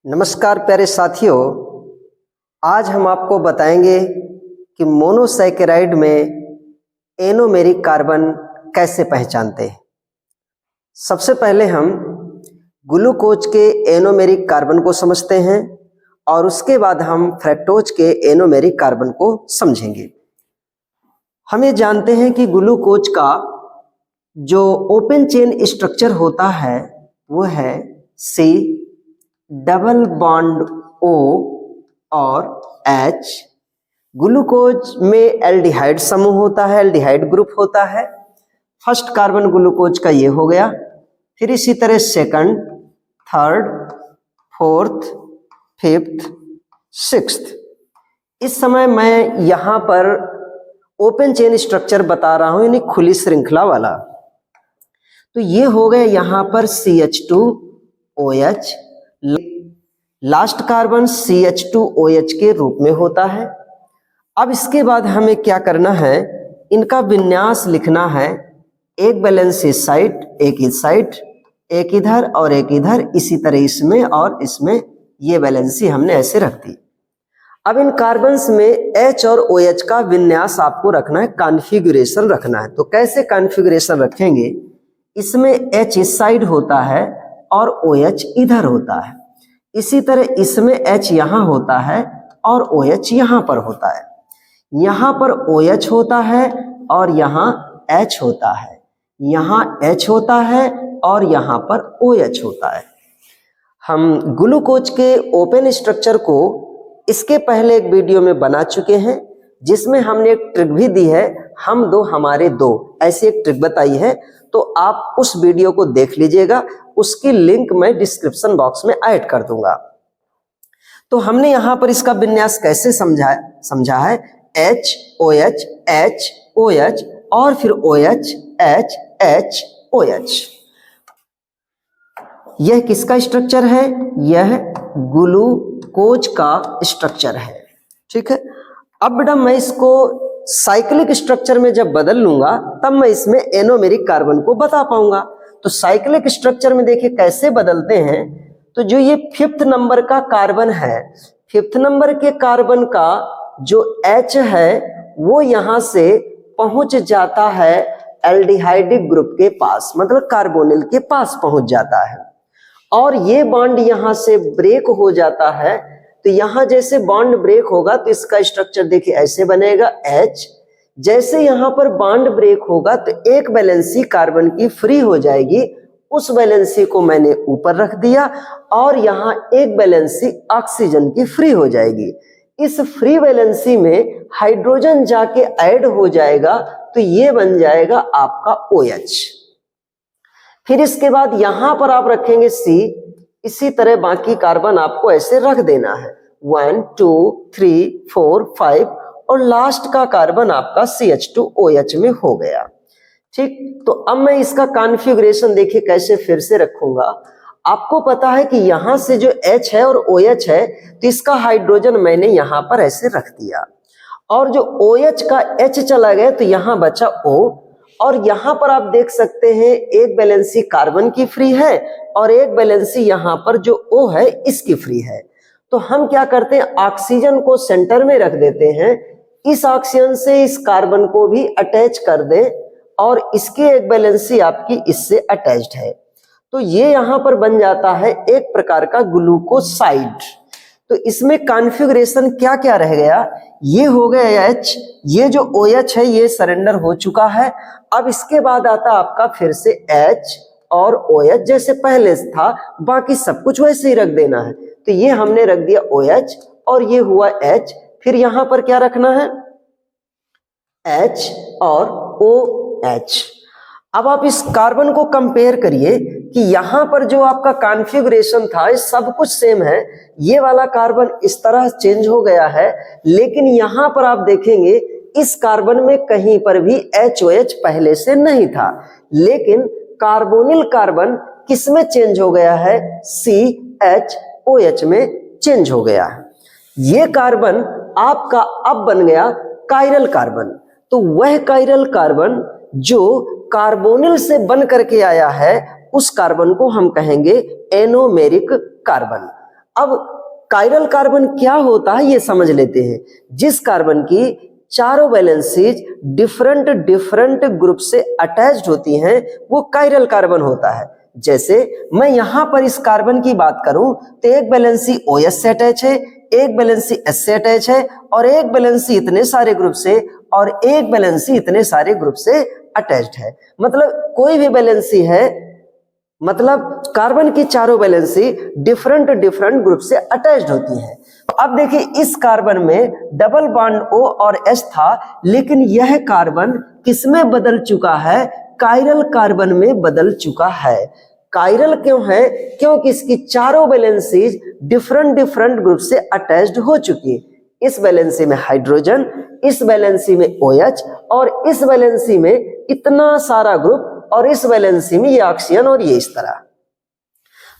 नमस्कार प्यारे साथियों, आज हम आपको बताएंगे कि मोनोसैकेराइड में एनोमेरिक कार्बन कैसे पहचानते हैं। सबसे पहले हम ग्लूकोज के एनोमेरिक कार्बन को समझते हैं और उसके बाद हम फ्रक्टोज के एनोमेरिक कार्बन को समझेंगे। हम ये जानते हैं कि ग्लूकोज का जो ओपन चेन स्ट्रक्चर होता है वो है C डबल बॉन्ड O और H। ग्लूकोज में एल्डिहाइड समूह होता है, एल्डिहाइड ग्रुप होता है। फर्स्ट कार्बन ग्लूकोज का ये हो गया, फिर इसी तरह second, third, fourth, fifth, sixth. इस समय मैं यहाँ पर ओपन चेन स्ट्रक्चर बता रहा हूं, यानी खुली श्रृंखला वाला। तो ये हो गया यहाँ पर CH2OH, लास्ट कार्बन CH2OH के रूप में होता है। अब इसके बाद हमें क्या करना है, इनका विन्यास लिखना है। एक बैलेंस इस साइड, एक इस साइड, एक इधर और एक इधर, इसी तरह इसमें और इसमें ये बैलेंसी हमने ऐसे रख दी। अब इन कार्बन्स में H और OH का विन्यास आपको रखना है, कॉन्फ़िगरेशन रखना है। तो कैसे कॉन्फ़िगरेशन रखेंगे, इसमें H इस साइड होता है और OH इधर होता है। इसी तरह इसमें H यहाँ होता है और OH यहाँ पर होता है। यहाँ पर OH होता है और यहाँ H होता है, यहाँ H होता है और यहाँ पर OH होता है। हम ग्लूकोज के ओपन स्ट्रक्चर को इसके पहले एक वीडियो में बना चुके हैं, जिसमें हमने एक ट्रिक भी दी है, हम दो हमारे दो, ऐसी एक ट्रिक बताई है। तो आप उस वीडियो को देख लीजिएगा, उसकी लिंक मैं डिस्क्रिप्शन बॉक्स में ऐड कर दूंगा। तो हमने यहाँ पर इसका विन्यास कैसे समझा है, H OH H OH और फिर OH H H OH। यह किसका स्ट्रक्चर है, यह ग्लूकोज का स्ट्रक्चर है। ठीक है। अब बेटा मैं इसको साइक्लिक स्ट्रक्चर में जब बदल लूंगा तब मैं इसमें एनोमेरिक कार्बन को बता पाऊंगा। तो साइक्लिक स्ट्रक्चर में देखिए कैसे बदलते हैं। तो जो ये फिफ्थ नंबर का कार्बन है, फिफ्थ नंबर के कार्बन का जो H है वो यहां से पहुंच जाता है एल्डिहाइडिक ग्रुप के पास, मतलब कार्बोनिल के पास पहुंच जाता है और ये बॉन्ड यहां से ब्रेक हो जाता है। तो यहां जैसे बॉन्ड ब्रेक होगा तो इसका स्ट्रक्चर देखिए ऐसे बनेगा H। जैसे यहां पर बॉन्ड ब्रेक होगा तो एक वैलेंसी कार्बन की फ्री हो जाएगी, उस वैलेंसी को मैंने ऊपर रख दिया और यहाँ एक वैलेंसी ऑक्सीजन की फ्री हो जाएगी। इस फ्री वैलेंसी में हाइड्रोजन जाके ऐड हो जाएगा, तो ये बन जाएगा आपका OH। फिर इसके बाद यहां पर आप रखेंगे C। इसी तरह बाकी कार्बन आपको ऐसे रख देना है, 1 2 3 4 5 और लास्ट का कार्बन आपका CH2OH में हो गया। ठीक। तो अब मैं इसका कॉन्फ़िगरेशन देखिए कैसे फिर से रखूंगा। आपको पता है कि यहां से जो H है और OH है, तो इसका हाइड्रोजन मैंने यहां पर ऐसे रख दिया और जो OH का H चला गया तो यहां बचा O। और यहां पर आप देख सकते हैं एक वैलेंसी कार्बन की फ्री है और एक वैलेंसी यहां पर जो O है इसकी फ्री है। तो हम क्या करते हैं, ऑक्सीजन को सेंटर में रख देते हैं, इस ऑक्सीजन से इस कार्बन को भी अटैच कर दे और इसकी एक वैलेंसी आपकी इससे अटैच्ड है। तो ये यहां पर बन जाता है एक प्रकार का ग्लूकोसाइड। तो इसमें कॉन्फ़िगरेशन क्या क्या रह गया, ये हो गया H, ये जो OH है ये सरेंडर हो चुका है। अब इसके बाद आता आपका फिर से H और OH जैसे पहले था, बाकी सब कुछ वैसे ही रख देना है। तो ये हमने रख दिया OH और ये हुआ H। फिर यहां पर क्या रखना है, H और OH। अब आप इस कार्बन को कंपेयर करिए कि यहां पर जो आपका कॉन्फ़िगरेशन था ये सब कुछ सेम है, ये वाला कार्बन इस तरह चेंज हो गया है, लेकिन यहां पर आप देखेंगे इस कार्बन में कहीं पर भी HOH पहले से नहीं था, लेकिन कार्बोनिल कार्बन किस में चेंज हो गया है, CHOH में चेंज हो गया है। ये कार्बन आपका अब बन गया कायरल कार्बन। तो वह कायरल कार्बन जो कार्बोनिल से बन करके आया है उस कार्बन को हम कहेंगे एनोमेरिक कार्बन। अब कायरल कार्बन क्या होता है ये समझ लेते हैं। जिस कार्बन की चारों वैलेंसीज डिफरेंट डिफरेंट ग्रुप से अटैच्ड होती हैं वो कायरल कार्बन होता है। जैसे मैं यहां पर इस कार्बन की बात करूं तो एक वैलेंसी OH से अटैच है, एक वैलेंसी S से अटैच है और एक वैलेंसी इतने सारे ग्रुप से और एक वैलेंसी इतने सारे ग्रुप से अटैच्ड है। मतलब कोई भी वैलेंसी है, मतलब कार्बन की चारों वैलेंसी डिफरेंट डिफरेंट ग्रुप से अटैच्ड होती हैं। अब देखिए इस कार्बन में डबल बॉन्ड O और H था, लेकिन यह कार्बन किसमें बदल चुका है? कायरल कार्बन में बदल चुका है। कायरल क्यों है? क्योंकि इसकी चारों वैलेंसीज डिफरेंट डिफरेंट ग्रुप से अटैच्ड हो चुकी है। इस वैलेंसी में हाइड्रोजन, इस वैलेंसी में OH और इस वैलेंसी में इतना सारा ग्रुप और इस वैलेंसी में ये ऑक्सीजन और ये इस तरह।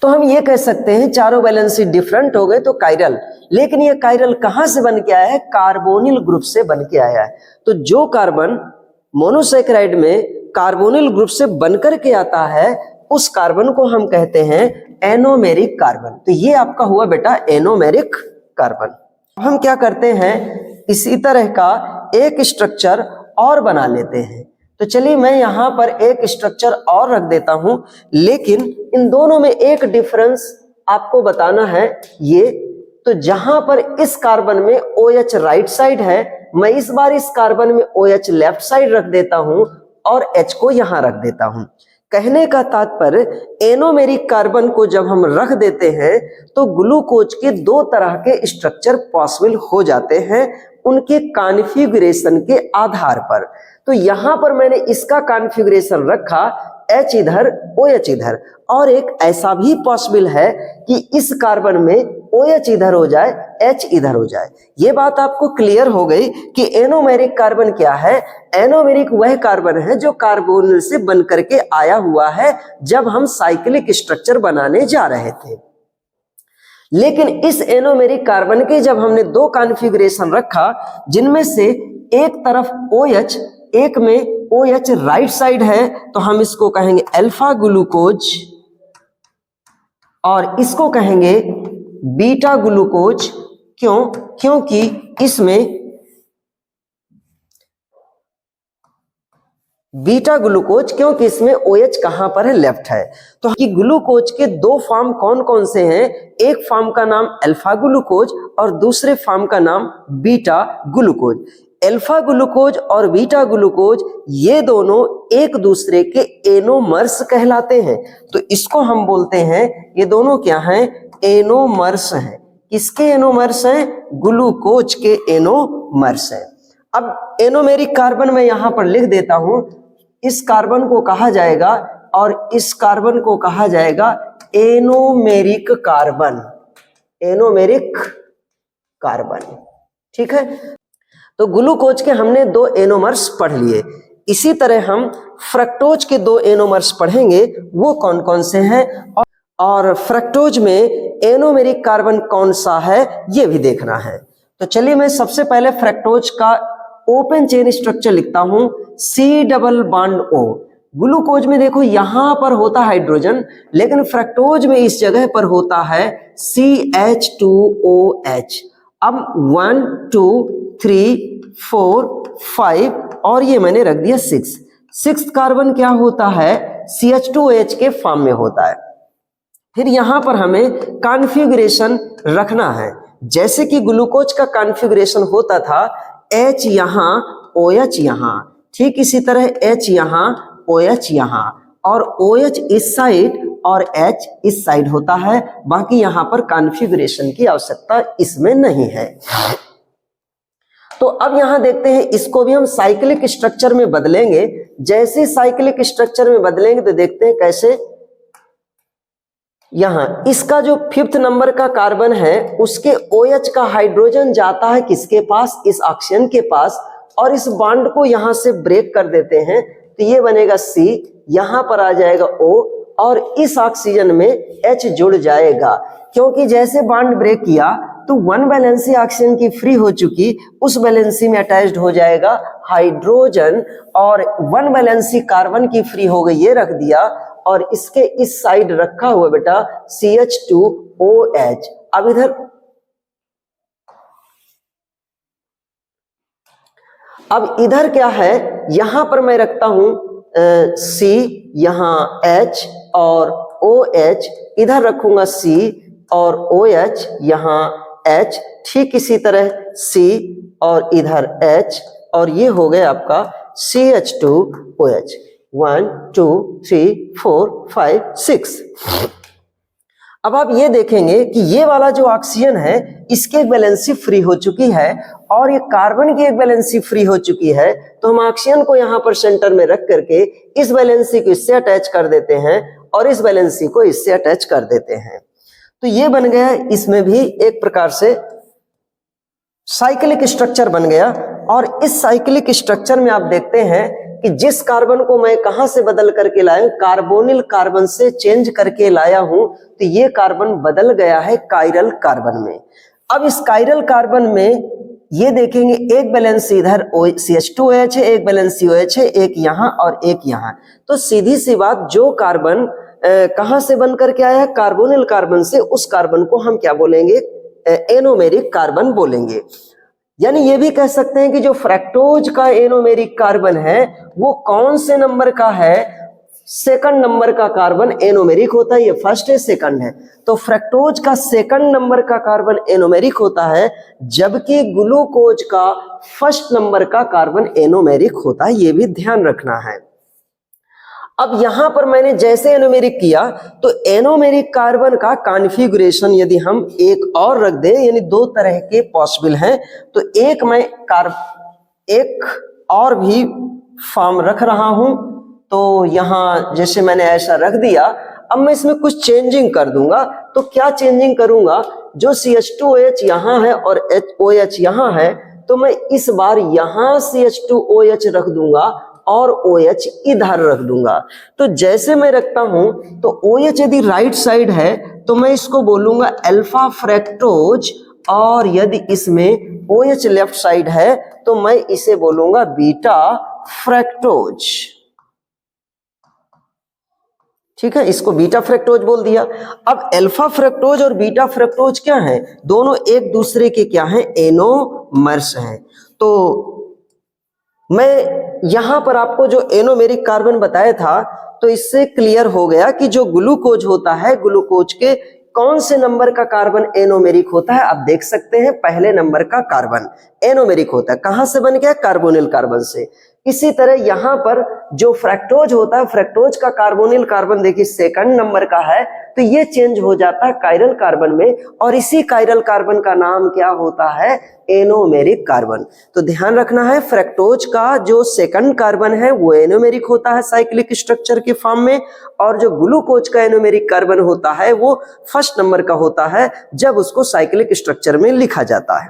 तो हम ये कह सकते हैं चारों वैलेंसी डिफरेंट हो गए तो कायरल। लेकिन ये कायरल कहां से बन के आया है? कार्बोनिल ग्रुप से बन के आया है। तो जो कार्बन मोनोसैकेराइड में कार्बोनिल ग्रुप से बनकर के आता है उस कार्बन को हम कहते हैं एनोमेरिक कार्बन। तो ये आपका हुआ बेटा एनोमेरिक कार्बन। हम क्या करते हैं, इसी तरह का एक स्ट्रक्चर और बना लेते हैं। तो चलिए मैं यहां पर एक स्ट्रक्चर और रख देता हूं, लेकिन इन दोनों में एक डिफरेंस आपको बताना है। ये तो जहां पर इस कार्बन में OH राइट साइड है, मैं इस बार इस कार्बन में OH लेफ्ट साइड रख देता हूं और H को यहां रख देता हूं। कहने का तात्पर्य एनोमेरिक कार्बन को जब हम रख देते हैं तो ग्लूकोज के दो तरह के स्ट्रक्चर पॉसिबल हो जाते हैं उनके कॉन्फ़िगरेशन के आधार पर। तो यहां पर मैंने इसका कॉन्फ़िगरेशन रखा H इधर OH इधर, और एक ऐसा भी पॉसिबल है कि इस कार्बन में OH इधर हो जाए H इधर हो जाए। ये बात आपको क्लियर हो गई कि एनोमेरिक कार्बन क्या है। एनोमेरिक वह कार्बन है जो कार्बोनिल से बन करके आया हुआ है जब हम साइक्लिक स्ट्रक्चर बनाने जा रहे थे। लेकिन इस एनोमेरिक कार्बन के जब हमने दो कॉन्फ़िगरेशन रखा, जिनमें से एक तरफ OH, एक में OH राइट साइड है, तो हम इसको कहेंगे अल्फा ग्लूकोज और इसको कहेंगे बीटा ग्लूकोज। क्यों? क्योंकि इसमें बीटा ग्लूकोज, क्योंकि इसमें OH कहां पर है? लेफ्ट है। तो कि ग्लूकोज के दो फॉर्म कौन कौन से हैं? एक फॉर्म का नाम अल्फा ग्लूकोज और दूसरे फॉर्म का नाम बीटा ग्लूकोज। अल्फा ग्लूकोज और बीटा ग्लूकोज ये दोनों एक दूसरे के एनोमर्स कहलाते हैं। तो इसको हम बोलते हैं, ये दोनों क्या हैं? एनोमर्स हैं। किसके एनोमर्स हैं? ग्लूकोज के एनोमर्स हैं। अब एनोमेरिक कार्बन मैं यहां पर लिख देता हूं। इस कार्बन को कहा जाएगा और इस कार्बन को कहा जाएगा एनोमेरिक कार्बन। एनोमेरिक कार्बन, ठीक है। तो ग्लूकोज के हमने दो एनोमर्स पढ़ लिए। इसी तरह हम फ्रक्टोज के दो एनोमर्स पढ़ेंगे, वो कौन कौन से हैं और फ्रक्टोज में एनोमेरिक कार्बन कौन सा है ये भी देखना है। तो चलिए मैं सबसे पहले फ्रक्टोज का ओपन चेन स्ट्रक्चर लिखता हूं, C double bond O। Glucose में देखो यहां पर होता है हाइड्रोजन, लेकिन फ्रक्टोज में इस जगह पर होता है CH2OH। अब 1 2 3 4 5 और ये मैंने रख दिया 6। सिक्स्थ कार्बन क्या होता है? CH2OH के फॉर्म में होता है। फिर यहां पर हमें कॉन्फ़िगरेशन रखना है, जैसे कि ग्लूकोज का कॉन्फ़िगरेशन होता था H यहां OH यहां, ठीक इसी तरह H यहां OH यहां और OH इस साइड और H इस साइड होता है। बाकी यहां पर कॉन्फ़िगरेशन की आवश्यकता इसमें नहीं है। तो अब यहां देखते हैं, इसको भी हम साइक्लिक स्ट्रक्चर में बदलेंगे। जैसे साइक्लिक स्ट्रक्चर में बदलेंगे तो देखते हैं कैसे। यहां इसका जो 5th नंबर का कार्बन है उसके OH का हाइड्रोजन जाता है किसके पास? इस ऑक्सीजन के पास, और इस बॉन्ड को यहां से ब्रेक कर देते हैं तो ये बनेगा C, यहां पर आ जाएगा O और इस ऑक्सीजन में H जुड़ जाएगा। क्योंकि जैसे बॉन्ड ब्रेक किया तो 1 वैलेंसी ऑक्सीजन की फ्री हो चुकी, उस वैलेंसी में अटैच्ड हो जाएगा हाइड्रोजन और 1 वैलेंसी कार्बन की फ्री हो गई, ये रख दिया और इसके इस साइड रखा हुआ बेटा CH2OH। अब इधर क्या है, यहां पर मैं रखता हूं C, यहां H और OH, इधर रखूंगा C और OH, यहां H, ठीक इसी तरह C और इधर H, और ये हो गया आपका CH2OH। 1 2 3 4 5 6। अब आप ये देखेंगे कि ये वाला जो ऑक्सीजन है इसकी एक वैलेंसी फ्री हो चुकी है और ये कार्बन की एक वैलेंसी फ्री हो चुकी है, तो हम ऑक्सीजन को यहाँ पर सेंटर में रख करके इस वैलेंसी को इससे अटैच कर देते हैं और इस वैलेंसी को इससे अटैच कर देते हैं। तो ये बन गया, इसमें भी एक प्रकार से साइक्लिक स्ट्रक्चर बन गया। और इस साइक्लिक स्ट्रक्चर में आप देखते हैं कि जिस कार्बन को मैं कहां से बदल करके लाया, कार्बोनिल कार्बन से चेंज करके लाया हूं, तो ये कार्बन बदल गया है कायरल कार्बन में। अब इस कायरल कार्बन में ये देखेंगे एक वैलेंसी इधर CH2OH है, एक वैलेंसी OH है, एक यहां और एक यहां। तो सीधी सी बात, जो कार्बन कहां से बन करके आया, कार्बोनिल कार्बन से, उस कार्बन को हम क्या बोलेंगे, एनोमेरिक कार्बन बोलेंगे। यानी ये भी कह सकते हैं कि जो फ्रक्टोज का एनोमेरिक कार्बन है वो कौन से नंबर का है, सेकंड नंबर का कार्बन एनोमेरिक होता है। ये फर्स्ट है, सेकंड है, तो फ्रक्टोज का सेकंड नंबर का कार्बन एनोमेरिक होता है, जबकि ग्लूकोज का फर्स्ट नंबर का कार्बन एनोमेरिक होता है। ये भी ध्यान रखना है। अब यहां पर मैंने जैसे एनोमेरिक किया, तो एनोमेरिक कार्बन का कॉन्फ़िगरेशन यदि हम एक और रख दें, यानी दो तरह के पॉसिबल हैं, तो एक और भी फॉर्म रख रहा हूं। तो यहां जैसे मैंने ऐसा रख दिया, अब मैं इसमें कुछ चेंजिंग कर दूंगा। तो क्या चेंजिंग करूंगा, जो CH2OH यहां है और OH यहां है, तो मैं इस बार यहां CH2OH रख दूंगा और OH इधर रख दूंगा। तो जैसे मैं रखता हूं, तो OH यदि राइट साइड है तो मैं इसको बोलूंगा अल्फा फ्रक्टोज, और यदि इसमें OH लेफ्ट साइड है तो मैं इसे बोलूंगा बीटा फ्रक्टोज। ठीक है, इसको बीटा फ्रक्टोज बोल दिया। अब अल्फा फ्रक्टोज और बीटा फ्रक्टोज क्या है, दोनों एक दूसरे के क्या है, एनोमर्स हैं। तो मैं यहां पर आपको जो एनोमेरिक कार्बन बताया था, तो इससे क्लियर हो गया कि जो ग्लूकोज होता है, ग्लूकोज के कौन से नंबर का कार्बन एनोमेरिक होता है। आप देख सकते हैं पहले नंबर का कार्बन एनोमेरिक होता है। कहां से बन गया, कार्बोनिल कार्बन से। इसी तरह यहां पर जो फ्रक्टोज होता है, फ्रक्टोज का कार्बोनिल कार्बन देखिए सेकंड नंबर का है, तो ये चेंज हो जाता है कायरल कार्बन में, और इसी कायरल कार्बन का नाम क्या होता है, एनोमेरिक कार्बन। तो ध्यान रखना है, फ्रक्टोज का जो सेकंड कार्बन है वो एनोमेरिक होता है साइक्लिक स्ट्रक्चर के फॉर्म में, और जो ग्लूकोज का एनोमेरिक कार्बन होता है वो फर्स्ट नंबर का होता है जब उसको साइक्लिक स्ट्रक्चर में लिखा जाता है।